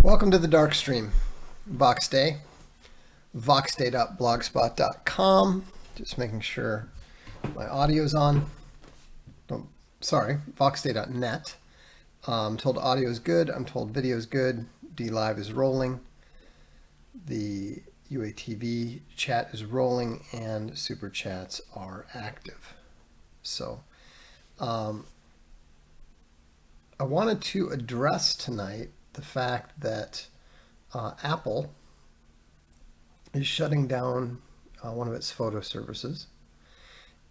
Welcome to the Darkstream, Voxday, voxday.blogspot.com. Just making sure my audio's on. Oh, sorry, voxday.net. I'm told audio is good. I'm told video is good. DLive is rolling. The UATV chat is rolling, and super chats are active. So, I wanted to address tonight the fact that Apple is shutting down one of its photo services.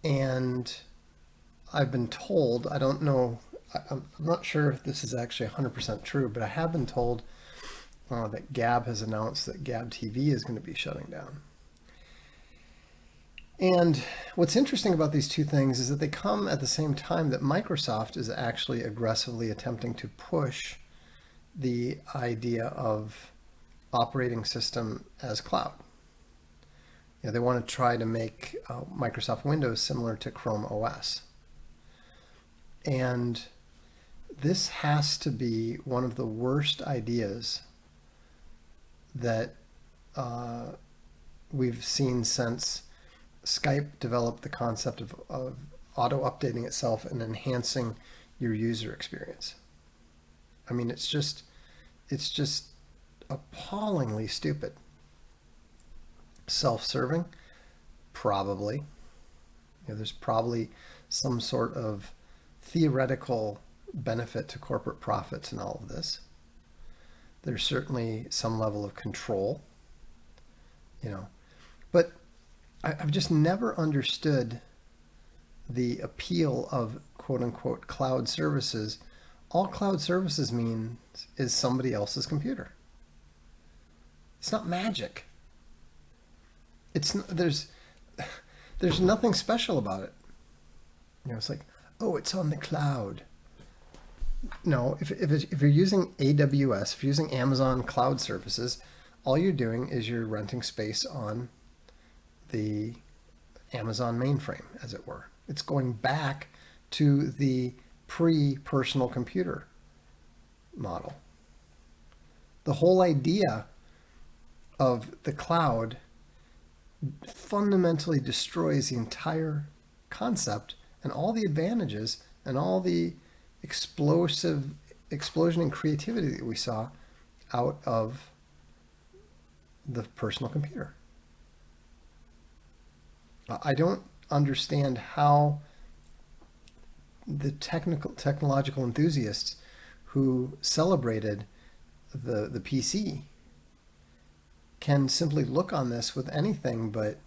And I've been told, I don't know, I'm not sure if this is actually 100% true, but I have been told that Gab has announced that Gab TV is going to be shutting down. And what's interesting about these two things is that they come at the same time that Microsoft is actually aggressively attempting to push the idea of operating system as cloud. You know, they want to try to make Microsoft Windows similar to Chrome OS. And this has to be one of the worst ideas that we've seen since Skype developed the concept of auto-updating itself and enhancing your user experience. I mean, it's just appallingly stupid. Self-serving? Probably. You know, there's probably some sort of theoretical benefit to corporate profits in all of this. There's certainly some level of control, you know, but I've just never understood the appeal of quote-unquote cloud services. All cloud services means is somebody else's computer. It's not magic. There's nothing special about it. You know, it's like, oh, it's on the cloud. No, if you're using AWS, if you're using Amazon Cloud Services, all you're doing is you're renting space on the Amazon mainframe, as it were. It's going back to the pre-personal computer model. The whole idea of the cloud fundamentally destroys the entire concept and all the advantages and all the explosion in creativity that we saw out of the personal computer. I don't understand how the technological enthusiasts who celebrated the PC can simply look on this with anything but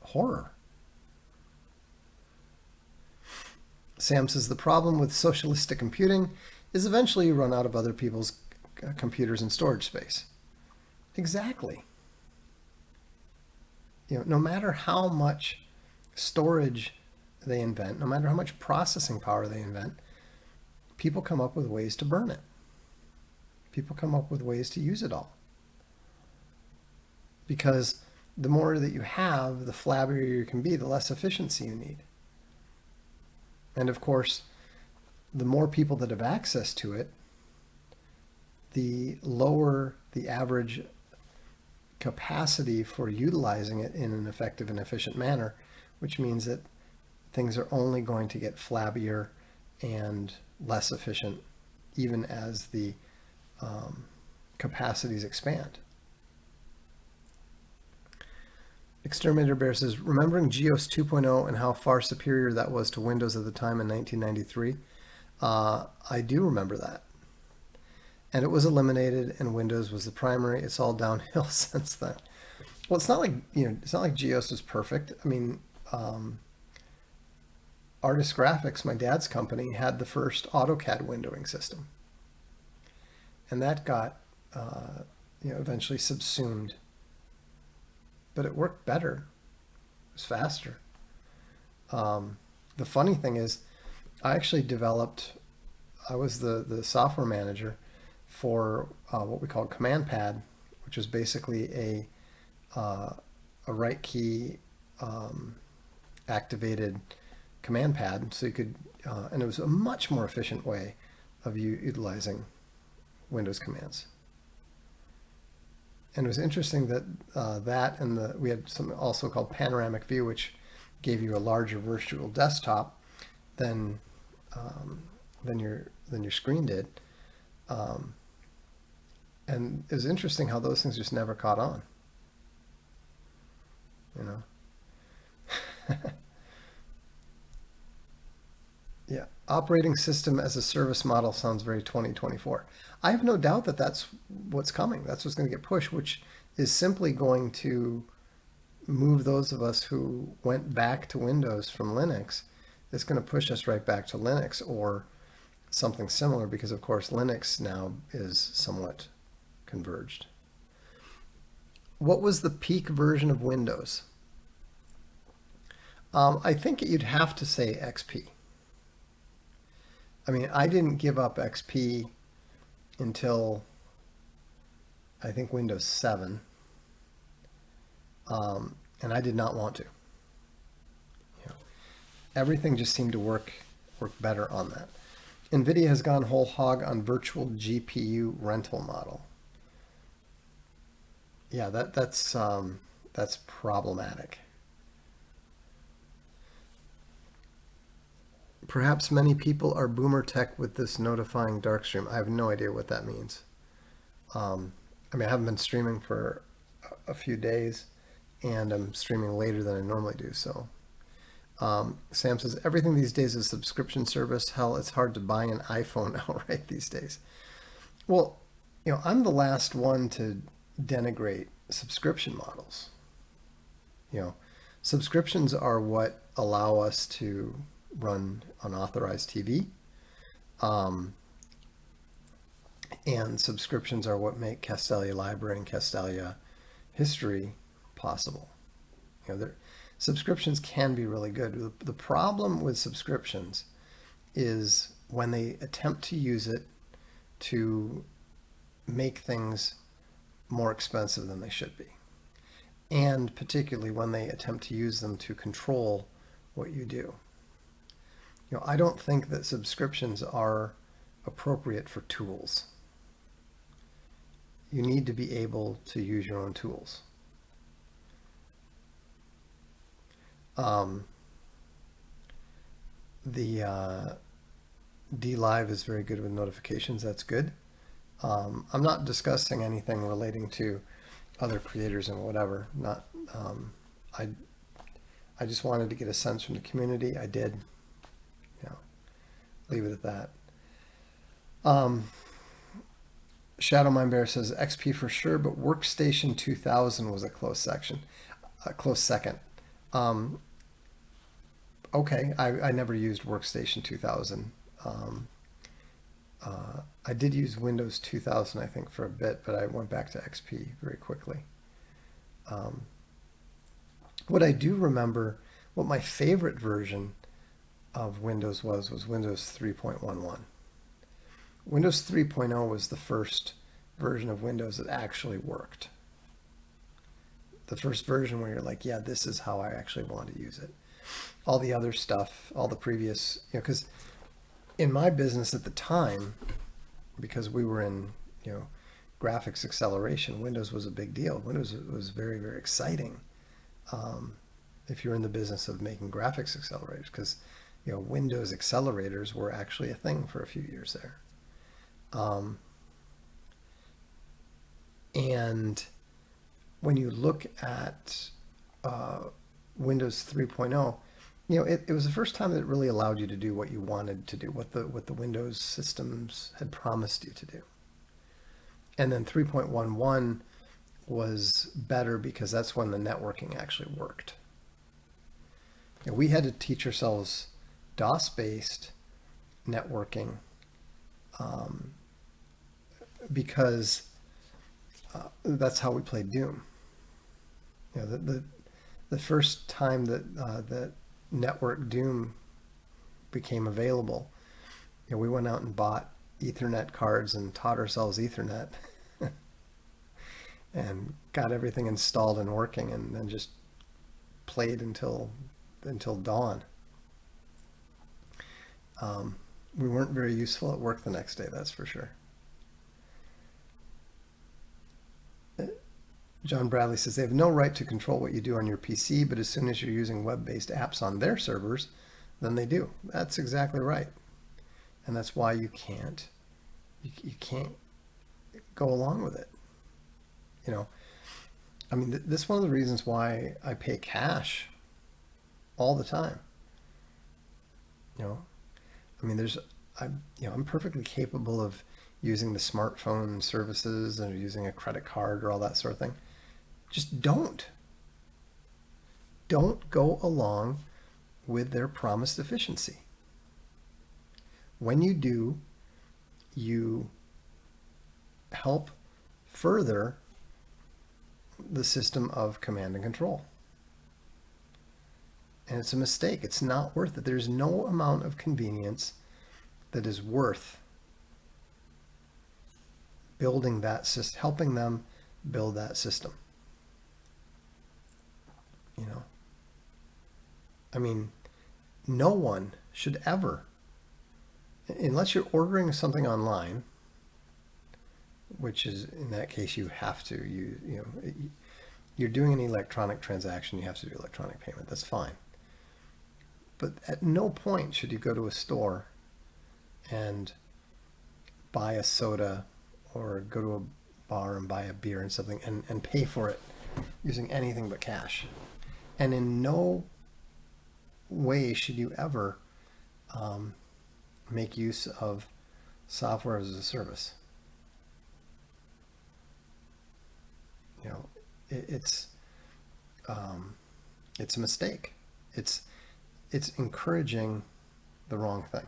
horror. Sam says the problem with socialistic computing is eventually you run out of other people's computers and storage space. Exactly. You know, no matter how much storage they invent, no matter how much processing power they invent, people come up with ways to burn it. People come up with ways to use it all. Because the more that you have, the flabbier you can be, the less efficiency you need. And of course, the more people that have access to it, the lower the average capacity for utilizing it in an effective and efficient manner, which means that things are only going to get flabbier and less efficient even as the capacities expand. Exterminator Bear says, remembering GEOS 2.0 and how far superior that was to Windows at the time in 1993, I do remember that. And it was eliminated and Windows was the primary. It's all downhill since then. Well, it's not like, you know, it's not like GEOS was perfect. I mean, Artist Graphics, my dad's company, had the first AutoCAD windowing system. And that got eventually subsumed. But it worked better. It was faster. The funny thing is, I actually developed, I was the software manager for what we called Command Pad, which was basically a right key activated command pad. So you could, and it was a much more efficient way of utilizing Windows commands. And it was interesting that we had something also called panoramic view, which gave you a larger virtual desktop than your screen did. And it was interesting how those things just never caught on. Yeah, operating system as a service model sounds very 2024. I have no doubt that that's what's coming. That's what's going to get pushed, which is simply going to move those of us who went back to Windows from Linux. It's going to push us right back to Linux or something similar, because of course Linux now is somewhat converged. What was the peak version of Windows? I think you'd have to say XP. I mean, I didn't give up XP until I think Windows 7, and I did not want to. Everything just seemed to work better on that. NVIDIA has gone whole hog on virtual GPU rental model. Yeah, that's problematic. Perhaps many people are boomer tech with this notifying Darkstream. I have no idea what that means. I mean, I haven't been streaming for a few days, and I'm streaming later than I normally do. So, Sam says, everything these days is subscription service. Hell, it's hard to buy an iPhone outright these days. Well, I'm the last one to denigrate subscription models. Subscriptions are what allow us to run unauthorized TV. And subscriptions are what make Castalia Library and Castalia History possible. Subscriptions can be really good. The problem with subscriptions is when they attempt to use it to make things more expensive than they should be. And particularly when they attempt to use them to control what you do. I don't think that subscriptions are appropriate for tools. You need to be able to use your own tools. The DLive is very good with notifications. That's good. I'm not discussing anything relating to other creators and whatever. I just wanted to get a sense from the community. I did. Leave it at that. Shadow Mind Bear says XP for sure, but Workstation 2000 was a close second. Okay, I never used Workstation 2000. I did use Windows 2000, I think, for a bit, but I went back to XP very quickly. What I do remember, what my favorite version of Windows was Windows 3.11. Windows 3.0 was the first version of Windows that actually worked. The first version where you're like, yeah, this is how I actually want to use it. All the other stuff, all the previous, because in my business at the time, because we were in, graphics acceleration, Windows was a big deal. Windows was very, very exciting. If you're in the business of making graphics accelerators, because Windows accelerators were actually a thing for a few years there. And when you look at Windows 3.0, it was the first time that it really allowed you to do what you wanted to do, what the Windows systems had promised you to do. And then 3.11 was better because that's when the networking actually worked. We had to teach ourselves DOS-based networking because that's how we played Doom. You know, the first time that that network Doom became available, you know, we went out and bought Ethernet cards and taught ourselves Ethernet and got everything installed and working, and then just played until dawn. We weren't very useful at work the next day, that's for sure. John Bradley says they have no right to control what you do on your PC, but as soon as you're using web-based apps on their servers, then they do. That's exactly right. And that's why you can't go along with it. You know, I mean, this is one of the reasons why I pay cash all the time. You know, I mean, I'm perfectly capable of using the smartphone services and using a credit card or all that sort of thing. Just don't go along with their promised efficiency. When you do, you help further the system of command and control. And it's a mistake. It's not worth it. There's no amount of convenience that is worth building that system, helping them build that system. You know, I mean, no one should ever, unless you're ordering something online, which is in that case you have to, you're doing an electronic transaction, you have to do electronic payment. That's fine. But at no point should you go to a store and buy a soda or go to a bar and buy a beer and something and pay for it using anything but cash. And in no way should you ever make use of software as a service. You know, it's a mistake. It's encouraging the wrong thing.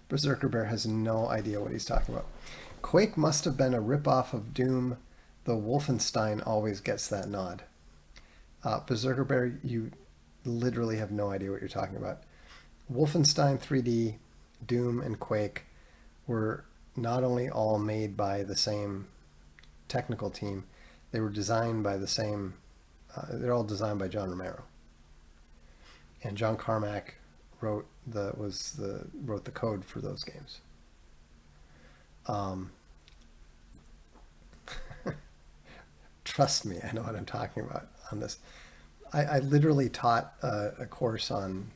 Berserker Bear has no idea what he's talking about. Quake must have been a ripoff of Doom, though Wolfenstein always gets that nod. Berserker Bear, you literally have no idea what you're talking about. Wolfenstein 3D, Doom, and Quake were not only all made by the same technical team, they were designed by the same, they're all designed by John Romero. And John Carmack wrote the code for those games. Trust me, I know what I'm talking about on this. I literally taught a course on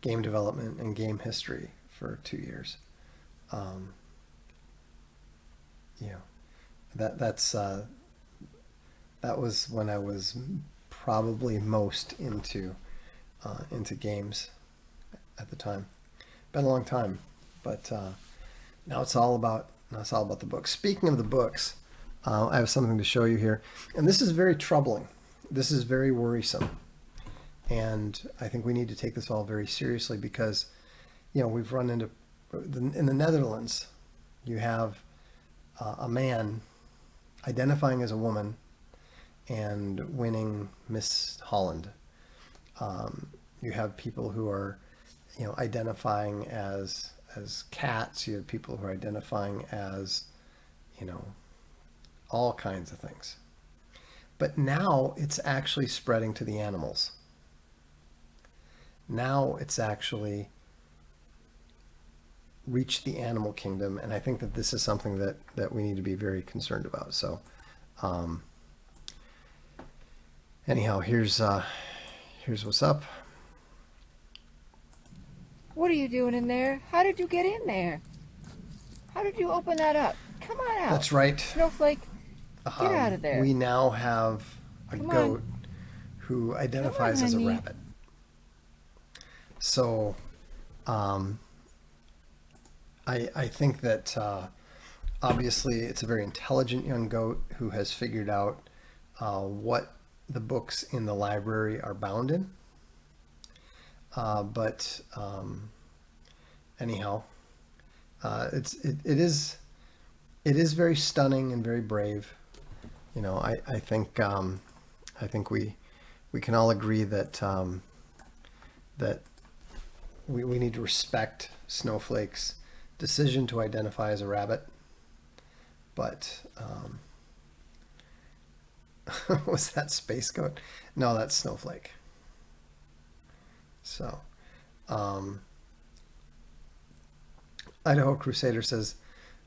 game development and game history for 2 years. You know, that was when I was probably most into games at the time. Been a long time, but now it's all about the books. Speaking of the books, I have something to show you here, and this is very troubling. This is very worrisome, and I think we need to take this all very seriously because, you know, we've run into in the Netherlands. You have a man identifying as a woman and winning Miss Holland. You have people who are, you know, identifying as cats. You have people who are identifying as, you know, all kinds of things. But now it's actually spreading to the animals. Now it's actually reached the animal kingdom, and I think that this is something that we need to be very concerned about. So anyhow, here's what's up. What are you doing in there? How did you get in there? How did you open that up? Come on out. That's right. Snowflake, get out of there. We now have a goat who identifies as a rabbit. So I think that obviously it's a very intelligent young goat who has figured out what the books in the library are bound in. But anyhow, it is it is very stunning and very brave. You know, I think we can all agree that that we need to respect Snowflake's decision to identify as a rabbit. But was that Space Goat? No, that's Snowflake. So, Idaho Crusader says,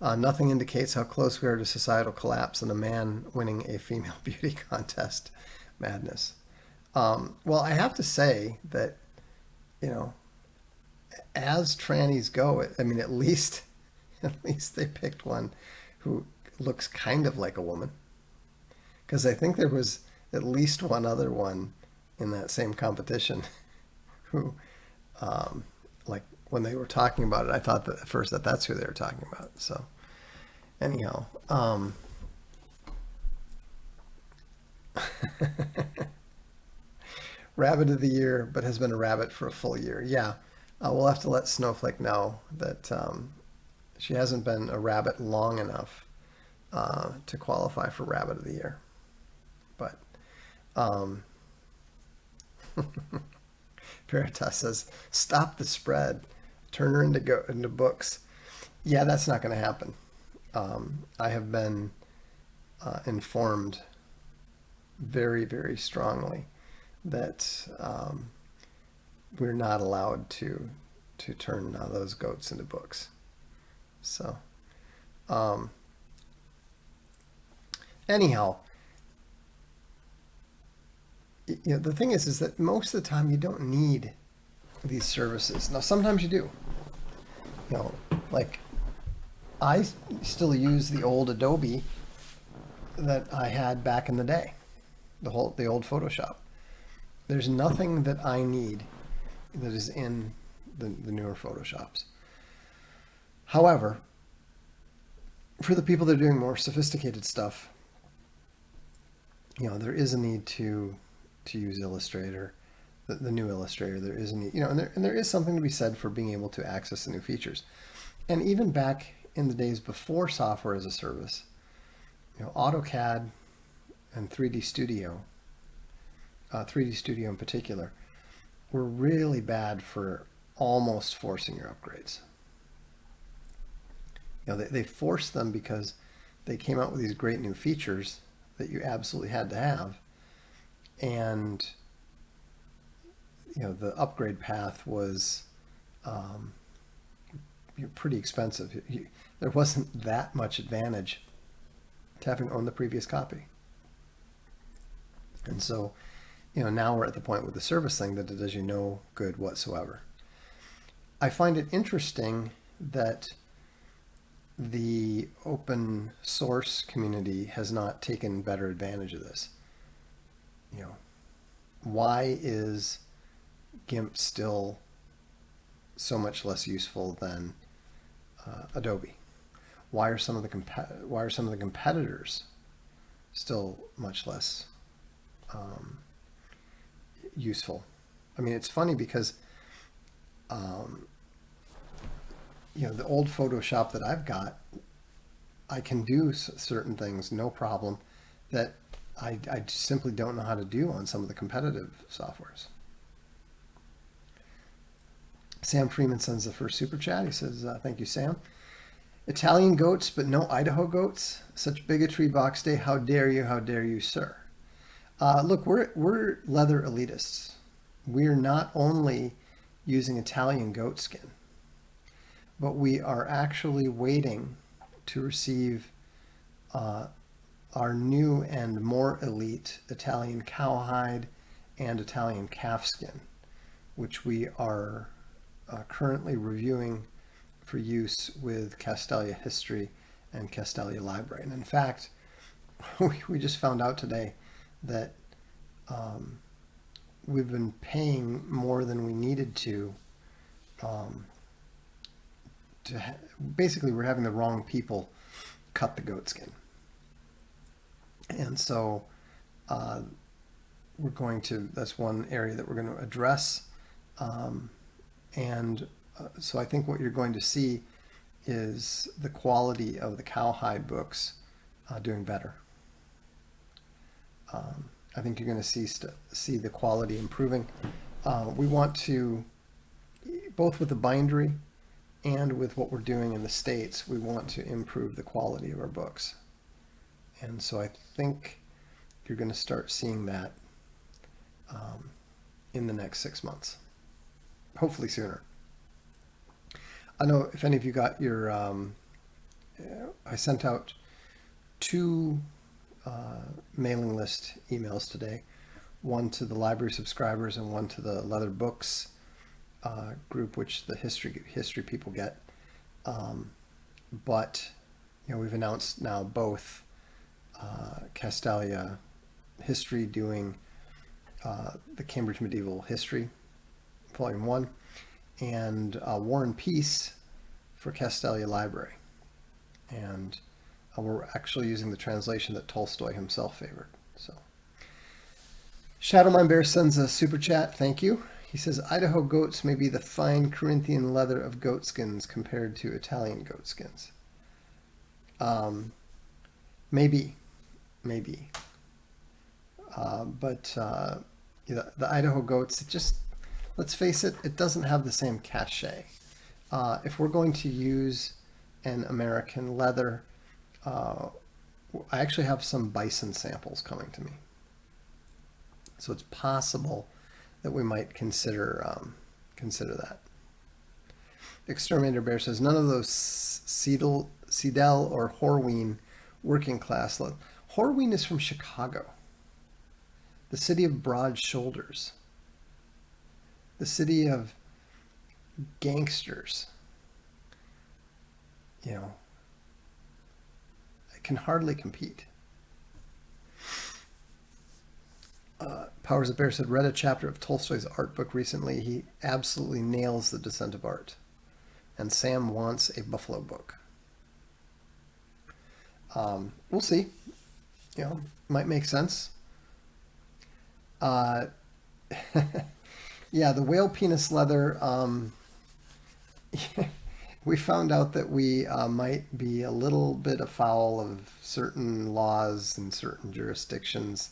nothing indicates how close we are to societal collapse than a man winning a female beauty contest. Madness. Well, I have to say that, you know, as trannies go, I mean, at least they picked one who looks kind of like a woman. Because I think there was at least one other one in that same competition who, like, when they were talking about it, I thought that at first that's who they were talking about. So, anyhow, rabbit of the year, but has been a rabbit for a full year. Yeah, we'll have to let Snowflake know that she hasn't been a rabbit long enough to qualify for rabbit of the year. But Veritas says, "Stop the spread, turn her into books." Yeah, that's not going to happen. I have been informed very, very strongly that we're not allowed to turn those goats into books. So, anyhow, you know, the thing is that most of the time you don't need these services. Now, sometimes you do. You know, like I still use the old Adobe that I had back in the day, the old Photoshop. There's nothing that I need that is in the newer Photoshops. However, for the people that are doing more sophisticated stuff, you know, there is a need to use Illustrator, the new Illustrator. There is a need, you know, and there is something to be said for being able to access the new features. And even back in the days before software as a service, you know, AutoCAD and 3D Studio, 3D Studio in particular, were really bad for almost forcing your upgrades. You know, they forced them because they came out with these great new features that you absolutely had to have, and you know, the upgrade path was pretty expensive. There wasn't that much advantage to having owned the previous copy. And so, you know, now we're at the point with the service thing that it does you no good whatsoever. I find it interesting that the open source community has not taken better advantage of this. You know, why is GIMP still so much less useful than Adobe? Why are some of the competitors still much less useful? I mean, it's funny because you know, the old Photoshop that I've got, I can do certain things no problem that I simply don't know how to do on some of the competitive softwares. Sam Freeman sends the first super chat. He says, "Thank you, Sam. Italian goats, but no Idaho goats. Such bigotry, Box Day. How dare you, sir?" Look, we're leather elitists. We're not only using Italian goat skin, but we are actually waiting to receive our new and more elite Italian cowhide and Italian calf skin, which we are currently reviewing for use with Castelia History and Castelia Library. And in fact, we just found out today that we've been paying more than we needed to basically we're having the wrong people cut the goat skin. And so that's one area that we're going to address. So I think what you're going to see is the quality of the cowhide books doing better. I think you're going to see the quality improving. We want to, both with the bindery and with what we're doing in the States, we want to improve the quality of our books. And so I think you're going to start seeing that in the next 6 months, hopefully sooner. I know if any of you got your, I sent out 2 mailing list emails today, one to the library subscribers and one to the Leather Books group, which the history people get. But we've announced now both Castalia History doing the Cambridge Medieval History, Volume 1, and War and Peace for Castalia Library. And we're actually using the translation that Tolstoy himself favored. So, Shadowmine Bear sends a super chat. Thank you. He says, Idaho goats may be the fine Corinthian leather of goatskins compared to Italian goatskins. Maybe. But the Idaho goats, let's face it, it doesn't have the same cachet. If we're going to use an American leather, I actually have some bison samples coming to me. So it's possible that we might consider that. Exterminator Bear says, none of those Seidel or Horween working class. Horween is from Chicago, the city of broad shoulders, the city of gangsters. It can hardly compete. Powers of Bear said, read a chapter of Tolstoy's art book recently. He absolutely nails the descent of art. And Sam wants a Buffalo book. We'll see. Might make sense. Yeah, the whale penis leather. We found out that we might be a little bit afoul of certain laws in certain jurisdictions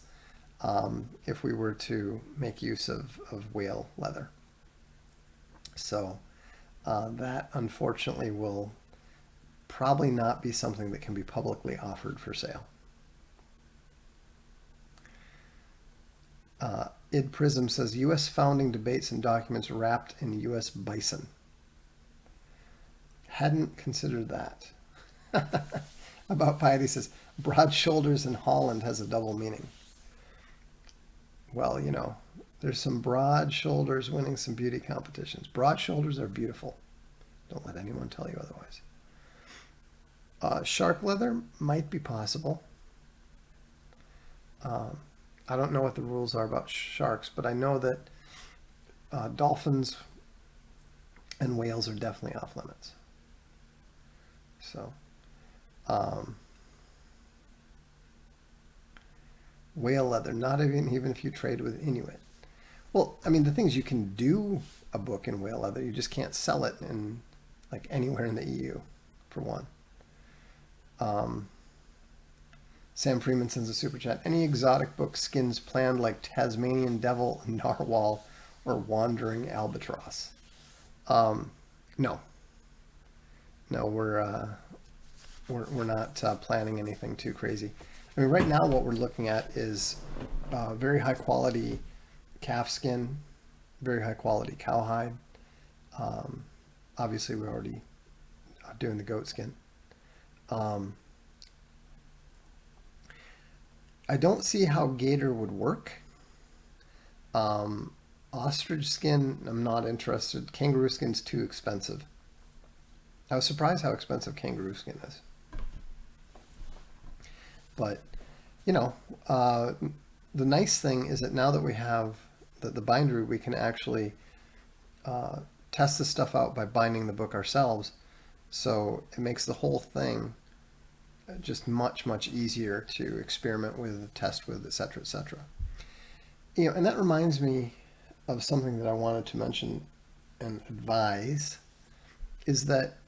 if we were to make use of whale leather. So that unfortunately will probably not be something that can be publicly offered for sale. Id Prism says, U.S. founding debates and documents wrapped in U.S. bison. Hadn't considered that. About Piety says, broad shoulders in Holland has a double meaning. Well, there's some broad shoulders winning some beauty competitions. Broad shoulders are beautiful. Don't let anyone tell you otherwise. Shark leather might be possible. I don't know what the rules are about sharks, but I know that dolphins and whales are definitely off limits. So, whale leather, not even if you trade with Inuit. Well, I mean, the thing is, you can do a book in whale leather. You just can't sell it in anywhere in the EU, for one. Sam Freeman sends a super chat. Any exotic book skins planned like Tasmanian Devil, Narwhal, or Wandering Albatross? No, we're not planning anything too crazy. I mean, right now what we're looking at is very high quality calf skin, very high quality cowhide. Obviously, we're already doing the goat skin. I don't see how gator would work. Ostrich skin, I'm not interested. Kangaroo skin's too expensive. I was surprised how expensive kangaroo skin is. But, the nice thing is that now that we have the bindery, we can actually test this stuff out by binding the book ourselves. So it makes the whole thing just much, much easier to experiment with, test with, etc., etc. And that reminds me of something that I wanted to mention and advise, is that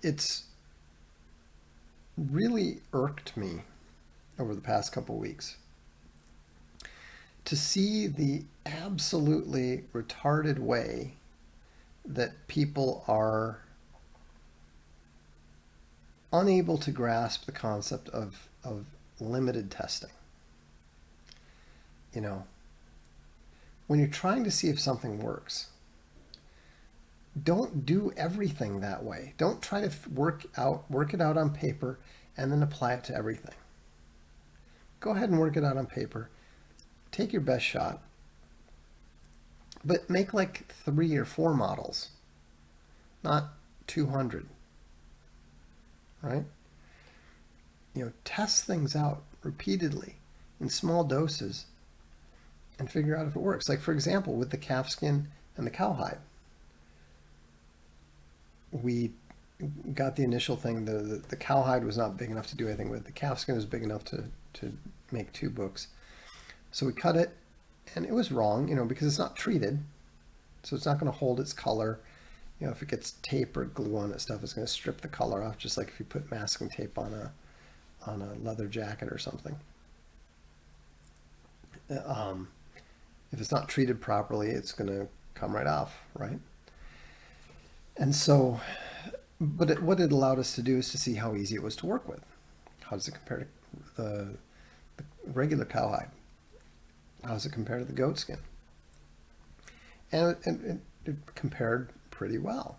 it's really irked me over the past couple weeks to see the absolutely retarded way that people are unable to grasp the concept of limited testing. You know, when you're trying to see if something works, don't do everything that way. Don't try to work it out on paper and then apply it to everything. Go ahead and work it out on paper. Take your best shot, but make like 3 or 4 models, not 200, right? Test things out repeatedly in small doses and figure out if it works. Like, for example, with the calf skin and the cowhide, we got the initial thing. The cowhide was not big enough to do anything with. The calf skin was big enough to make 2 books. So we cut it, and it was wrong, because it's not treated. So it's not going to hold its color. If it gets tape or glue on it stuff, it's going to strip the color off, just like if you put masking tape on a leather jacket or something. If it's not treated properly, it's going to come right off, right? And so, but what it allowed us to do is to see how easy it was to work with. How does it compare to the regular cowhide? How does it compare to the goat skin? And it compared pretty well.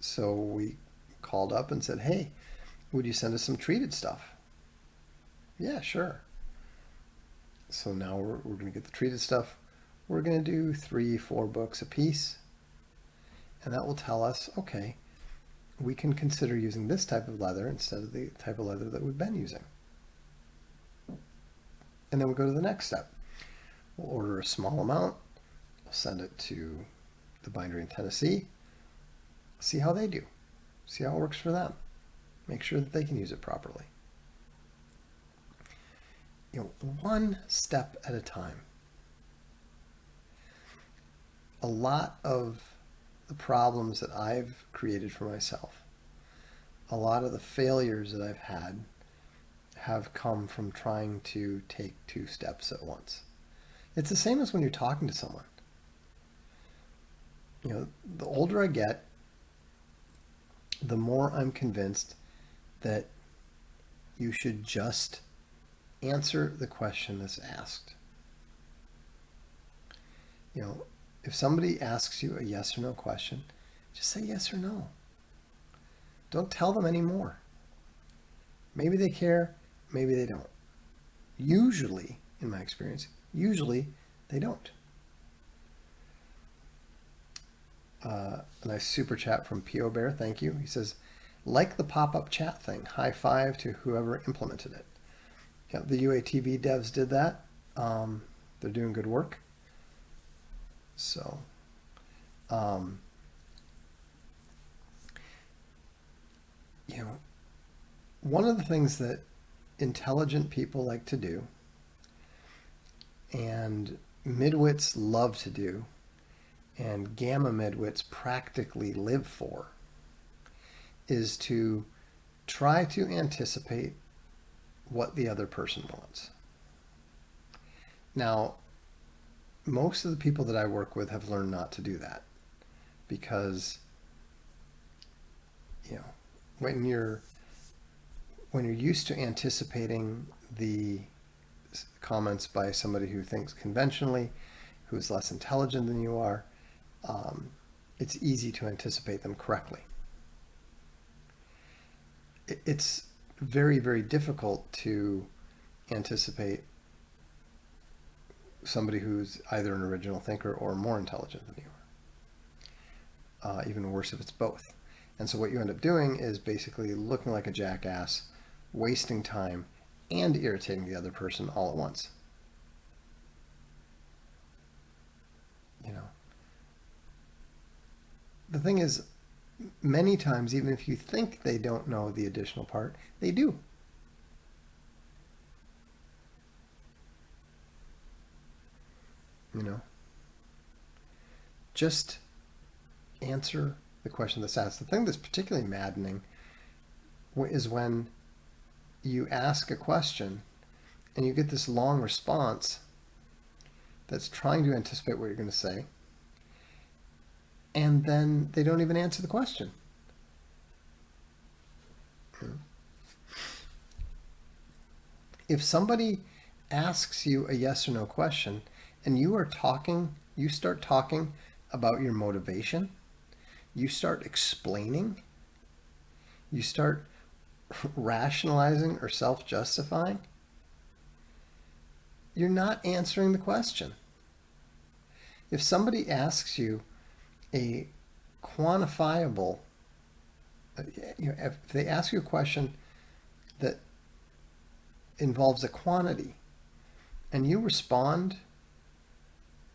So we called up and said, hey, would you send us some treated stuff? Yeah, sure. So now we're going to get the treated stuff. We're going to do 3-4 books a piece. And that will tell us, okay, we can consider using this type of leather instead of the type of leather that we've been using. And then we'll go to the next step. We'll order a small amount. We'll send it to the bindery in Tennessee. See how they do. See how it works for them. Make sure that they can use it properly. One step at a time. A lot of the problems that I've created for myself, a lot of the failures that I've had have come from trying to take 2 steps at once. It's the same as when you're talking to someone. The older I get, the more I'm convinced that you should just answer the question that's asked. If somebody asks you a yes or no question, just say yes or no. Don't tell them any more. Maybe they care, maybe they don't. Usually, in my experience, they don't. A nice super chat from P.O. Bear, thank you. He says, like the pop-up chat thing, high five to whoever implemented it. Yeah, the UATV devs did that. They're doing good work. So, one of the things that intelligent people like to do, and midwits love to do, and gamma midwits practically live for, is to try to anticipate what the other person wants. Now, most of the people that I work with have learned not to do that, because when you're used to anticipating the comments by somebody who thinks conventionally, who is less intelligent than you are, it's easy to anticipate them correctly. It's very, very difficult to anticipate somebody who's either an original thinker or more intelligent than you are. Even worse if it's both. And so what you end up doing is basically looking like a jackass, wasting time, and irritating the other person all at once. The thing is, many times, even if you think they don't know the additional part, they do. Just answer the question that's asked. The thing that's particularly maddening is when you ask a question and you get this long response that's trying to anticipate what you're going to say, and then they don't even answer the question. If somebody asks you a yes or no question and you start talking about your motivation, you start explaining, you start rationalizing or self-justifying, you're not answering the question. If somebody asks you a quantifiable, if they ask you a question that involves a quantity and you respond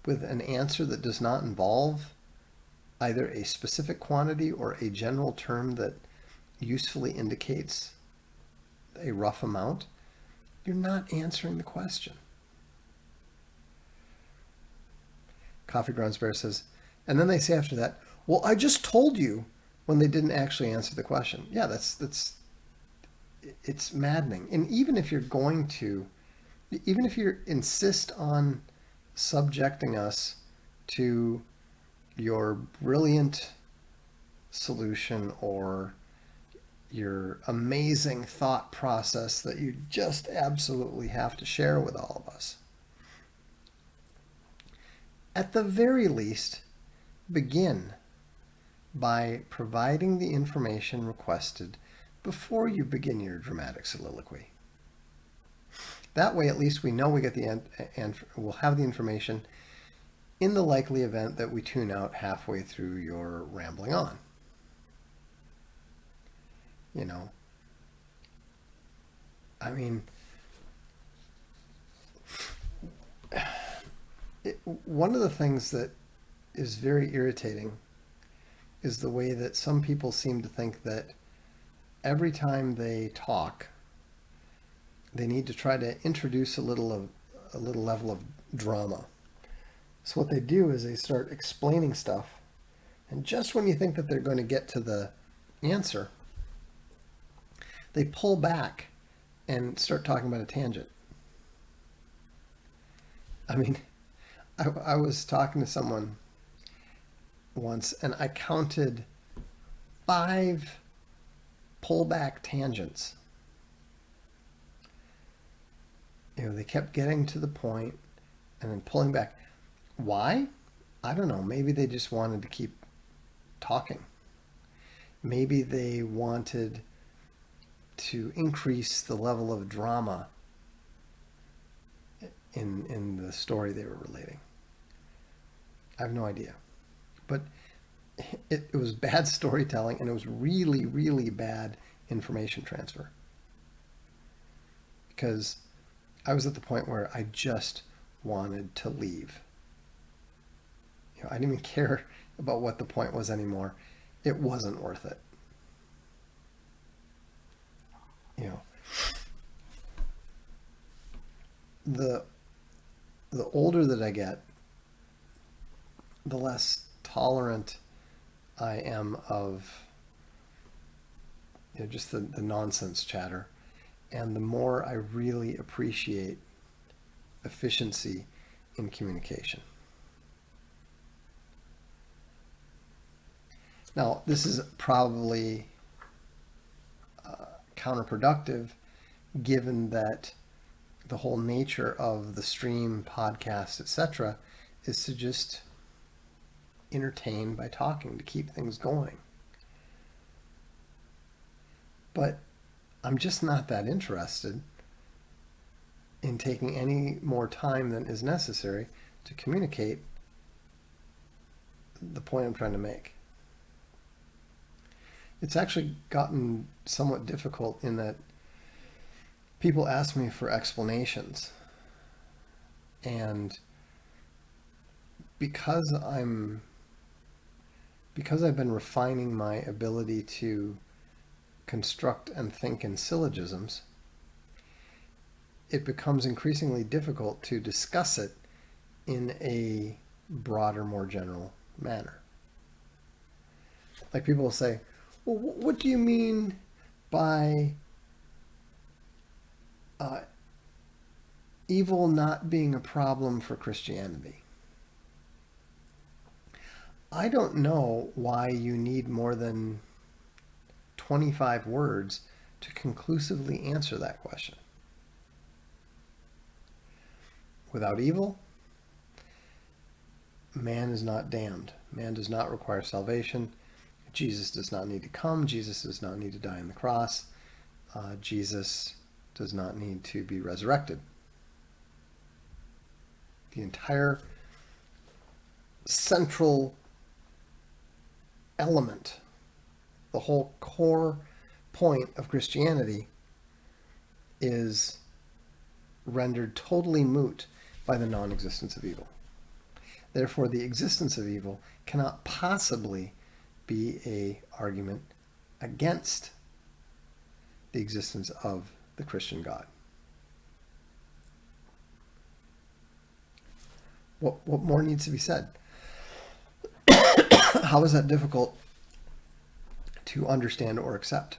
with an answer that does not involve either a specific quantity or a general term that usefully indicates a rough amount, you're not answering the question. Coffee Grounds Bear says, and then they say after that, well, I just told you, when they didn't actually answer the question. Yeah, it's maddening. And even if you insist on subjecting us to your brilliant solution or your amazing thought process that you just absolutely have to share with all of us, at the very least, begin by providing the information requested before you begin your dramatic soliloquy. That way, at least we know we get the and we'll have the information in the likely event that we tune out halfway through your rambling on. I mean, one of the things that is very irritating is the way that some people seem to think that every time they talk, they need to try to introduce a little level of drama. So what they do is they start explaining stuff, and just when you think that they're going to get to the answer, they pull back and start talking about a tangent. I mean, I was talking to someone once, and I counted 5 pullback tangents. They kept getting to the point and then pulling back. Why? I don't know. Maybe they just wanted to keep talking. Maybe they wanted to increase the level of drama in the story they were relating. I have no idea. But it was bad storytelling, and it was really, really bad information transfer. Because I was at the point where I just wanted to leave. I didn't even care about what the point was anymore. It wasn't worth it. The older that I get, the less tolerant I am of just the nonsense chatter, and the more I really appreciate efficiency in communication. Now, this is probably counterproductive, given that the whole nature of the stream, podcast, etc., is to just entertain by talking, to keep things going. But I'm just not that interested in taking any more time than is necessary to communicate the point I'm trying to make. It's actually gotten somewhat difficult in that people ask me for explanations, and because I've been refining my ability to construct and think in syllogisms, it becomes increasingly difficult to discuss it in a broader, more general manner. Like people will say, well, what do you mean by evil not being a problem for Christianity? I don't know why you need more than 25 words to conclusively answer that question. Without evil, man is not damned. Man does not require salvation. Jesus does not need to come. Jesus does not need to die on the cross. Jesus does not need to be resurrected. The entire central element, the whole core point of Christianity is rendered totally moot by the non-existence of evil. Therefore, the existence of evil cannot possibly be an argument against the existence of the Christian God. What more needs to be said? How is that difficult to understand or accept?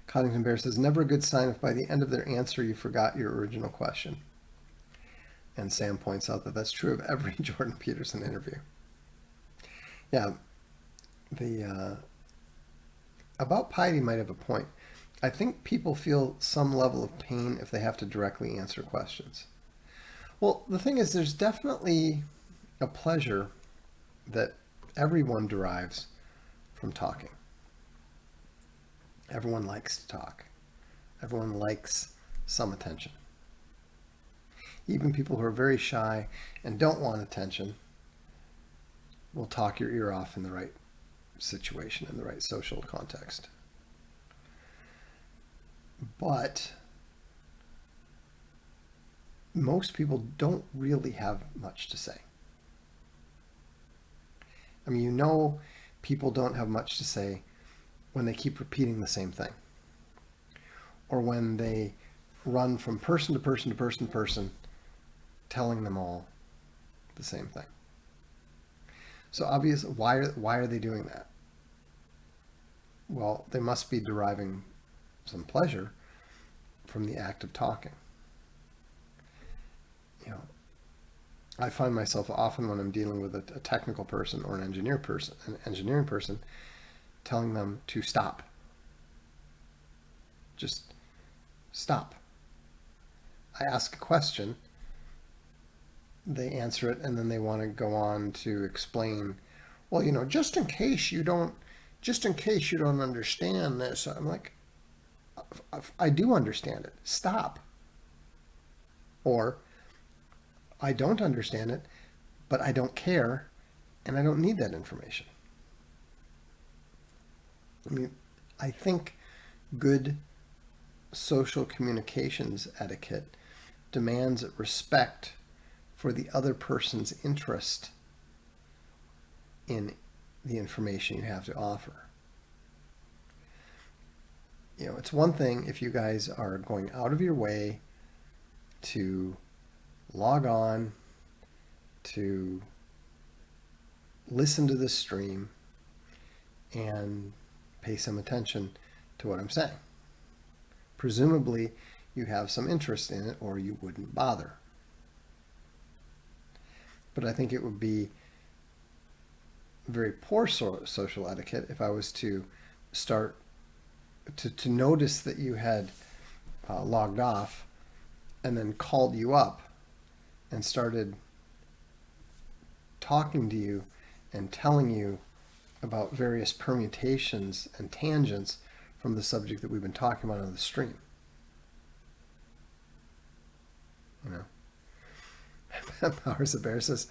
Coddington Bear says, never a good sign if by the end of their answer you forgot your original question. And Sam points out that that's true of every Jordan Peterson interview. Yeah, the about piety might have a point. I think people feel some level of pain if they have to directly answer questions. Well, the thing is, there's definitely a pleasure that everyone derives from talking. Everyone likes to talk. Everyone likes some attention. Even people who are very shy and don't want attention will talk your ear off in the right situation, in the right social context. But most people don't really have much to say. I mean, you know, people don't have much to say when they keep repeating the same thing, or when they run from person to person to person to person, telling them all the same thing. So obviously, why are they doing that? Well, they must be deriving some pleasure from the act of talking. You know, I find myself often when I'm dealing with a technical person or an engineering person, telling them to stop. Just stop. I ask a question, they answer it, and then they want to go on to explain, well, you know, just in case you don't understand this. I'm like, I do understand it. Stop. Or, I don't understand it, but I don't care, and I don't need that information. I mean, I think good social communications etiquette demands respect for the other person's interest in the information you have to offer. You know, it's one thing if you guys are going out of your way to log on, to listen to this stream, and pay some attention to what I'm saying. Presumably, you have some interest in it, or you wouldn't bother. But I think it would be very poor social etiquette if I was to start to notice that you had logged off and then called you up and started talking to you and telling you about various permutations and tangents from the subject that we've been talking about on the stream. You know, Powers of Bear says,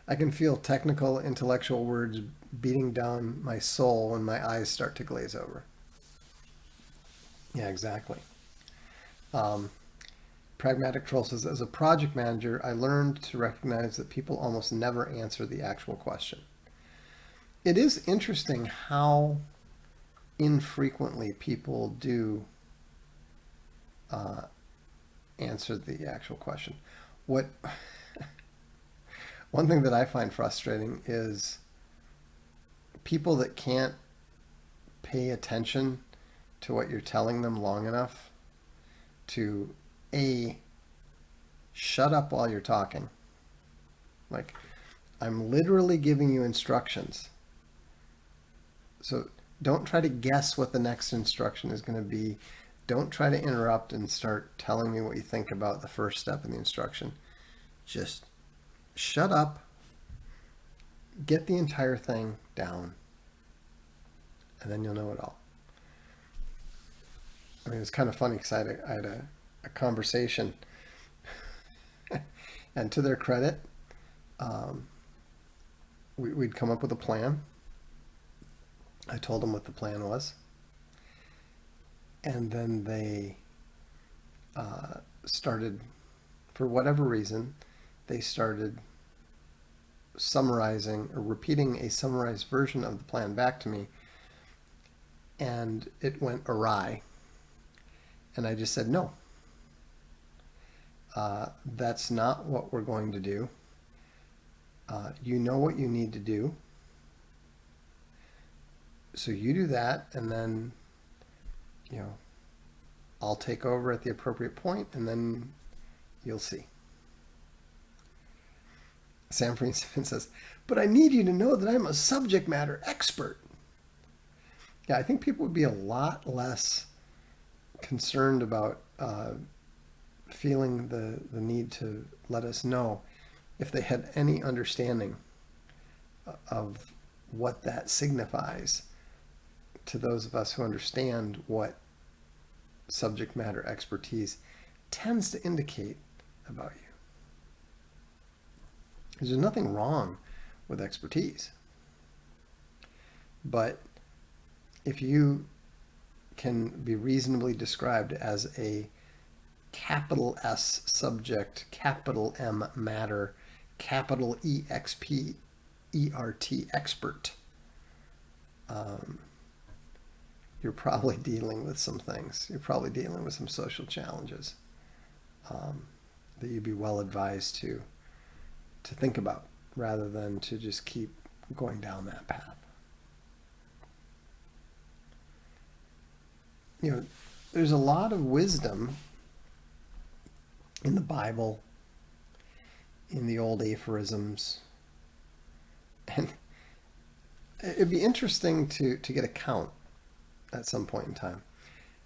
I can feel technical intellectual words beating down my soul when my eyes start to glaze over. Yeah, exactly. Pragmatic Troll says, as a project manager, I learned to recognize that people almost never answer the actual question. It is interesting how infrequently people do answer the actual question. what one thing that I find frustrating is people that can't pay attention to what you're telling them long enough to A, shut up while you're talking. Like, I'm literally giving you instructions. So don't try to guess what the next instruction is going to be. Don't try to interrupt and start telling me what you think about the first step in the instruction. Just shut up, get the entire thing down, and then you'll know it all. I mean, it's kind of funny because I had a conversation, and to their credit, we'd come up with a plan. I told them what the plan was, and then they started, for whatever reason, they started summarizing or repeating a summarized version of the plan back to me, and it went awry. And I just said, no, that's not what we're going to do. You know what you need to do. So you do that, and then, I'll take over at the appropriate point, and then you'll see. Sam Friedman says, but I need you to know that I'm a subject matter expert. Yeah, I think people would be a lot less concerned about feeling the need to let us know if they had any understanding of what that signifies to those of us who understand what subject matter expertise tends to indicate about you. Because there's nothing wrong with expertise. But if you can be reasonably described as a capital S subject, capital M matter, capital EXPERT expert, you're probably dealing with some things. You're probably dealing with some social challenges that you'd be well advised to think about rather than to just keep going down that path. There's a lot of wisdom in the Bible, in the old aphorisms, and it'd be interesting to get a count at some point in time.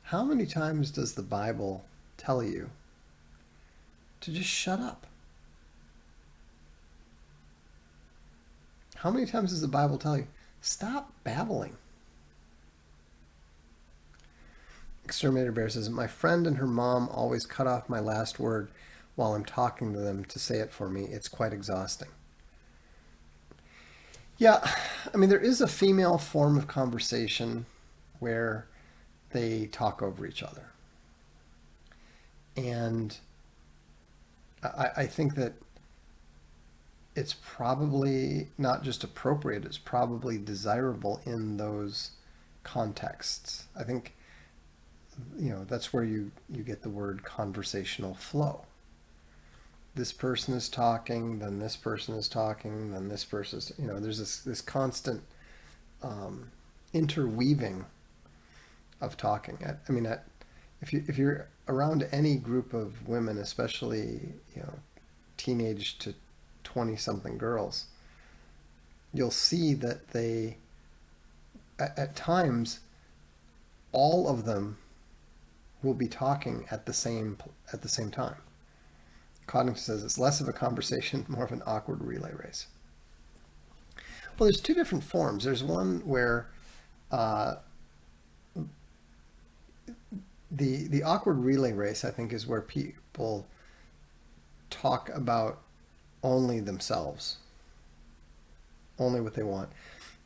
How many times does the Bible tell you to just shut up? How many times does the Bible tell you, stop babbling? Exterminator Bear says, my friend and her mom always cut off my last word while I'm talking to them to say it for me. It's quite exhausting. Yeah, I mean, there is a female form of conversation where they talk over each other. And I think that it's probably not just appropriate, it's probably desirable in those contexts. I think, that's where you get the word conversational flow. This person is talking, then this person is talking, then this person is, there's this constant interweaving of talking. If you're around any group of women, especially, teenage to 20-something girls, you'll see that they, at times, all of them will be talking at the same time. Coddington says it's less of a conversation, more of an awkward relay race. Well, there's two different forms. There's one where the awkward relay race, I think, is where people talk about only themselves, only what they want,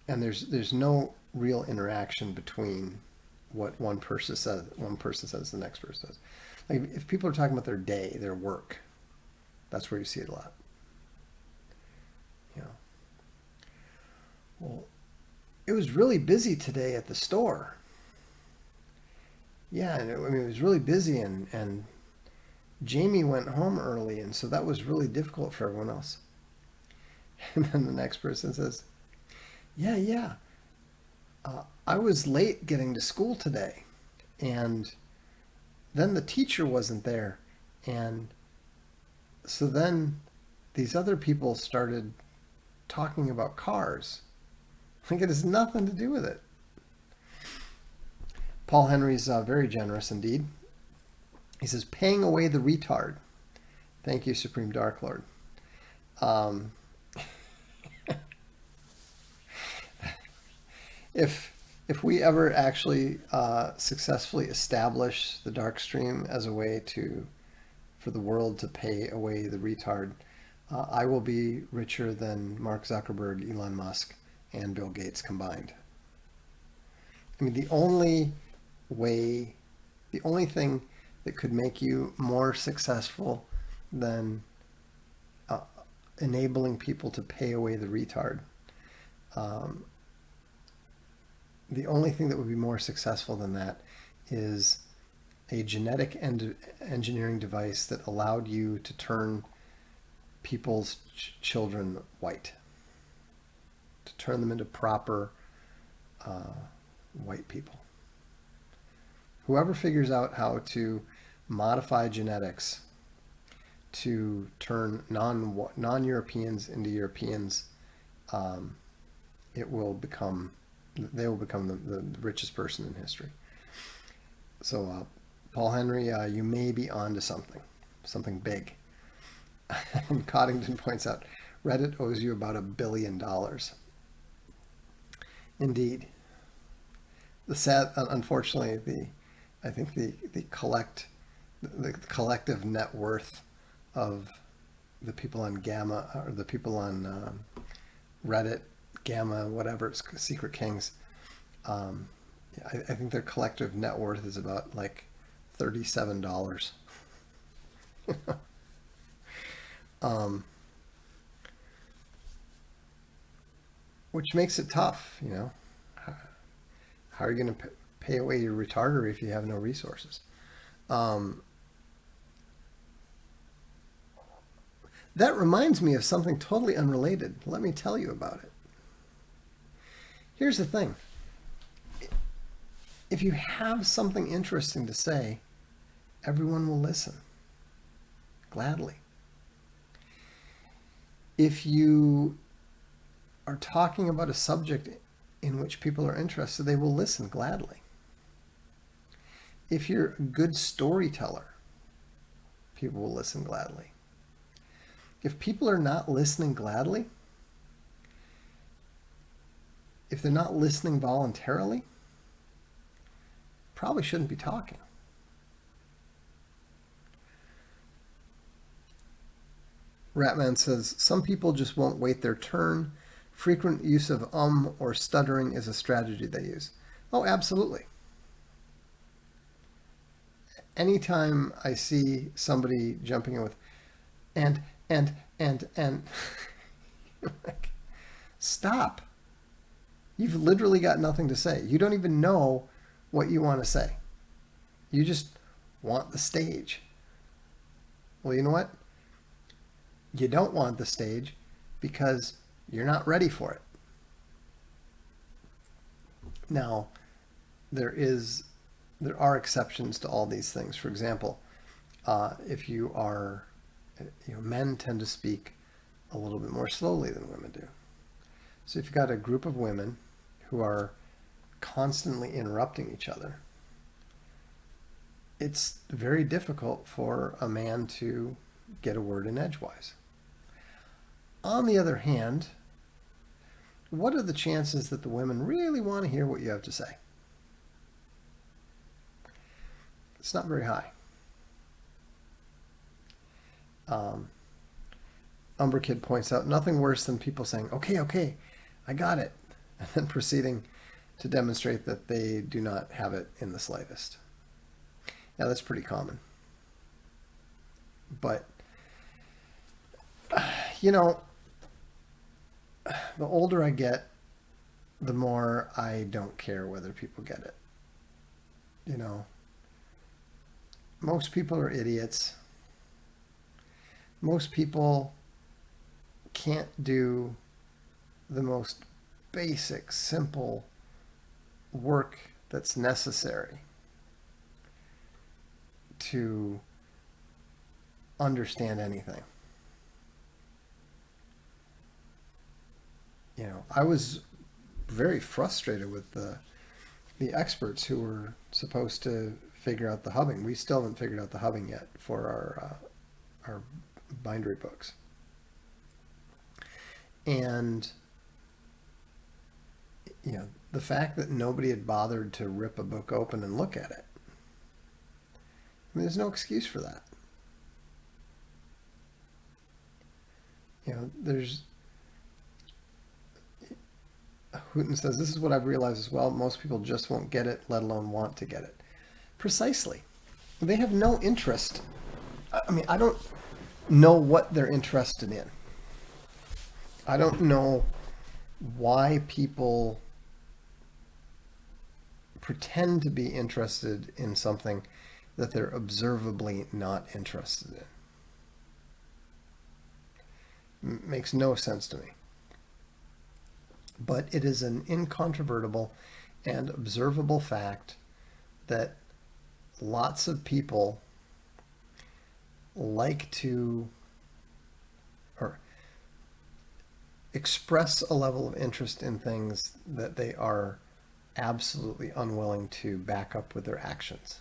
and there's no real interaction between what one person says, the next person says. Like if people are talking about their day, their work, that's where you see it a lot. Well, it was really busy today at the store. Yeah, and it was really busy, and Jamie went home early, and so that was really difficult for everyone else. And then the next person says, yeah, yeah, I was late getting to school today, and then the teacher wasn't there, and so then these other people started talking about cars. Like it has nothing to do with it. Paul Henry's very generous indeed. He says, paying away the retard. Thank you, Supreme Dark Lord. Um, if we ever actually successfully establish the Darkstream as a way for the world to pay away the retard, I will be richer than Mark Zuckerberg, Elon Musk, and Bill Gates combined. I mean, the only thing that could make you more successful than enabling people to pay away the retard. The only thing that would be more successful than that is a genetic engineering device that allowed you to turn people's children white, to turn them into proper white people. Whoever figures out how to modify genetics to turn non-Europeans into Europeans, they will become the richest person in history. So, Paul Henry, you may be onto something big. And Coddington points out, Reddit owes you about $1 billion. Indeed. Unfortunately, I think the collective net worth of the people on Gamma, or the people on Reddit, Gamma, whatever, it's Secret Kings. I think their collective net worth is about like $37. Which makes it tough, you know. How are you going to pay away your retarder if you have no resources? That reminds me of something totally unrelated. Let me tell you about it. Here's the thing. If you have something interesting to say, everyone will listen gladly. If you are talking about a subject in which people are interested, they will listen gladly. If you're a good storyteller, people will listen gladly. If people are not listening gladly, if they're not listening voluntarily, probably shouldn't be talking. Ratman says, some people just won't wait their turn. Frequent use of or stuttering is a strategy they use. Oh, absolutely. Anytime I see somebody jumping in with and like, stop. You've literally got nothing to say. You don't even know what you want to say. You just want the stage. Well, you know what? You don't want the stage because you're not ready for it. Now, there are exceptions to all these things. For example, if you are, men tend to speak a little bit more slowly than women do. So if you've got a group of women who are constantly interrupting each other, it's very difficult for a man to get a word in edgewise. On the other hand, what are the chances that the women really want to hear what you have to say? It's not very high. Umberkid points out, nothing worse than people saying, okay, I got it, and then proceeding to demonstrate that they do not have it in the slightest. Yeah, that's pretty common. But, the older I get, the more I don't care whether people get it. Most people are idiots. Most people can't do the most basic, simple work that's necessary to understand anything. I was very frustrated with the experts who were supposed to figure out the hubbing. We still haven't figured out the hubbing yet for our bindery books. And the fact that nobody had bothered to rip a book open and look at it. I mean, there's no excuse for that. There's Hooten says, this is what I've realized as well. Most people just won't get it, let alone want to get it. Precisely. They have no interest. I mean, I don't know what they're interested in. I don't know why people pretend to be interested in something that they're observably not interested in. Makes no sense to me. But it is an incontrovertible and observable fact that lots of people like to or express a level of interest in things that they are absolutely unwilling to back up with their actions.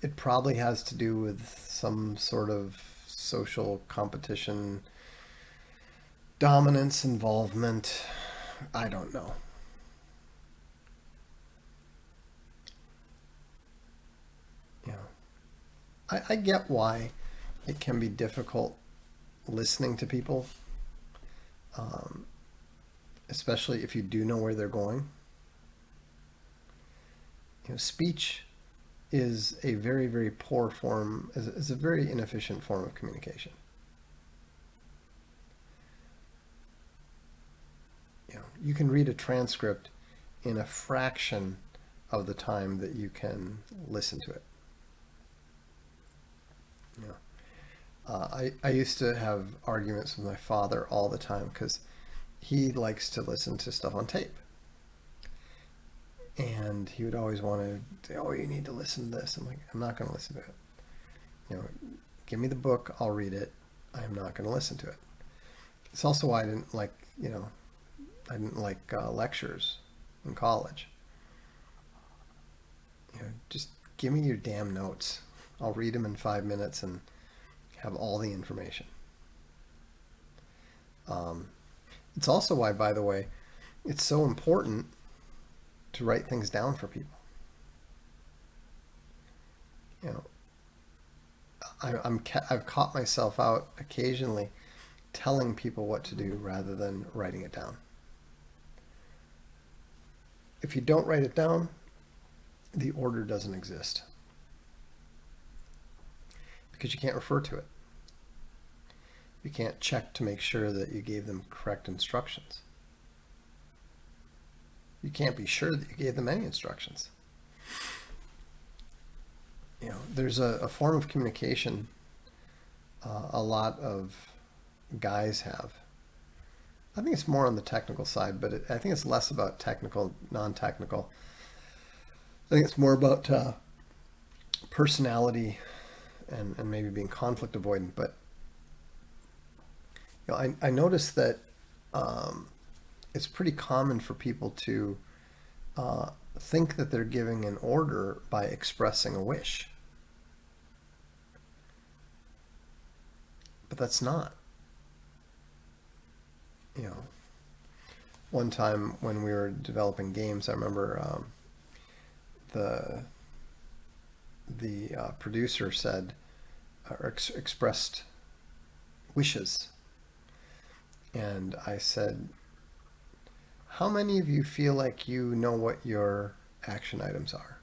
It probably has to do with some sort of social competition, dominance, involvement. I don't know. I get why it can be difficult listening to people, especially if you do know where they're going. Speech is a very, very poor form, is a very inefficient form of communication. You can read a transcript in a fraction of the time that you can listen to it. I used to have arguments with my father all the time because he likes to listen to stuff on tape. And he would always want to say, oh, you need to listen to this. I'm like, I'm not going to listen to it. Give me the book, I'll read it. I'm not going to listen to it. It's also why I didn't like, lectures in college. Just give me your damn notes. I'll read them in 5 minutes and have all the information. It's also why, by the way, it's so important to write things down for people. I've caught myself out occasionally telling people what to do rather than writing it down. If you don't write it down, the order doesn't exist because you can't refer to it. You can't check to make sure that you gave them correct instructions. You can't be sure that you gave them any instructions. There's a form of communication a lot of guys have. I think it's more on the technical side, but I think it's less about technical, non-technical. I think it's more about personality and maybe being conflict avoidant. But I noticed that it's pretty common for people to think that they're giving an order by expressing a wish. But that's not. One time when we were developing games, I remember the producer said, or expressed wishes. And I said, how many of you feel like you know what your action items are?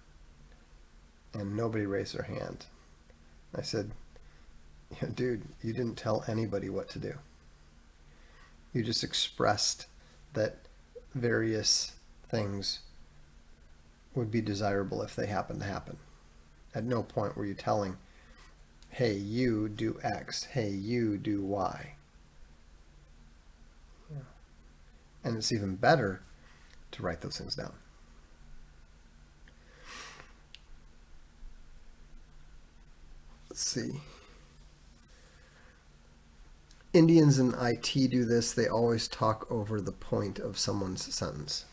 And nobody raised their hand. I said, dude, you didn't tell anybody what to do. You just expressed that various things would be desirable if they happen to happen. At no point were you telling Hey, you do X. Hey, you do Y. And it's even better to write those things down. Let's see. Indians in IT do this. They always talk over the point of someone's sentence.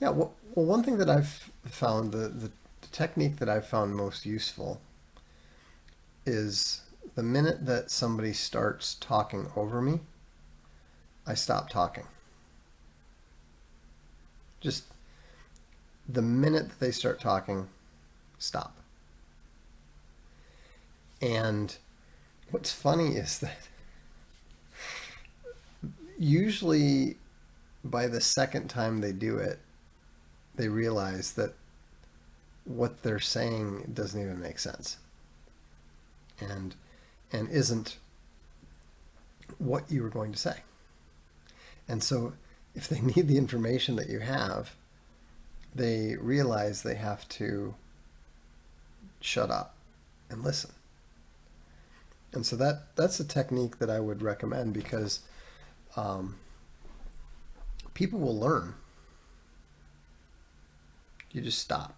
Yeah, well, one thing that I've found, the technique that I've found most useful is the minute that somebody starts talking over me, I stop talking. Just the minute that they start talking, stop. And what's funny is that usually by the second time they do it, they realize that what they're saying doesn't even make sense and isn't what you were going to say. And so if they need the information that you have, they realize they have to shut up and listen. And so that's a technique that I would recommend because people will learn. You just stop.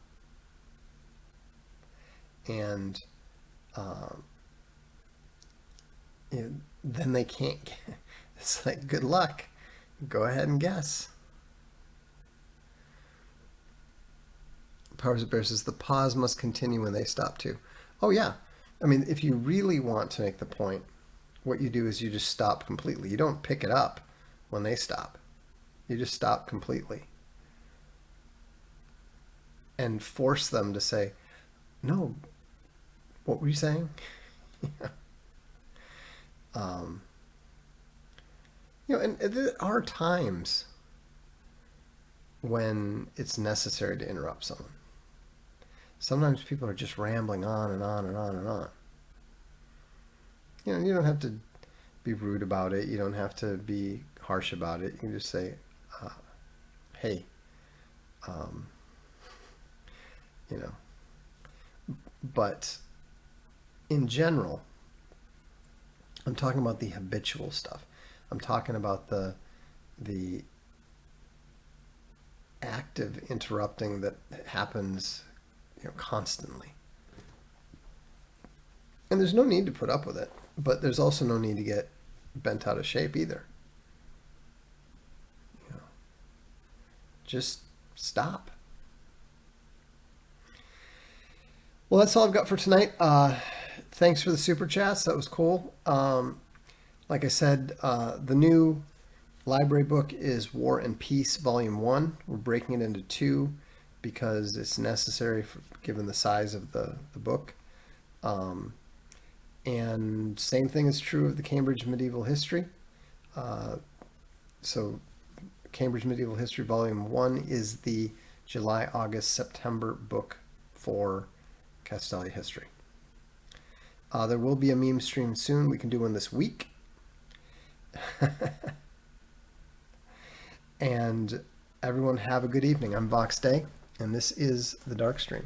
And then they can't. It's like, good luck. Go ahead and guess. Powers of Bear says the pause must continue when they stop too. Oh yeah. I mean, if you really want to make the point, what you do is you just stop completely. You don't pick it up when they stop. You just stop completely. And force them to say, no, what were you saying? And there are times when it's necessary to interrupt someone. Sometimes people are just rambling on and on and on and on. You don't have to be rude about it. You don't have to be harsh about it. You can just say, hey, but in general, I'm talking about the habitual stuff. I'm talking about the active interrupting that happens, constantly. And there's no need to put up with it, but there's also no need to get bent out of shape either. Just stop. Well, that's all I've got for tonight. Thanks for the super chats. That was cool. Like I said, the new library book is War and Peace, Volume 1. We're breaking it into 2 because it's necessary given the size of the book. And same thing is true of the Cambridge Medieval History. So Cambridge Medieval History Volume 1 is the July, August, September book for Castelia history. There will be a meme stream soon. We can do one this week. And everyone have a good evening. I'm Vox Day, and this is the Darkstream.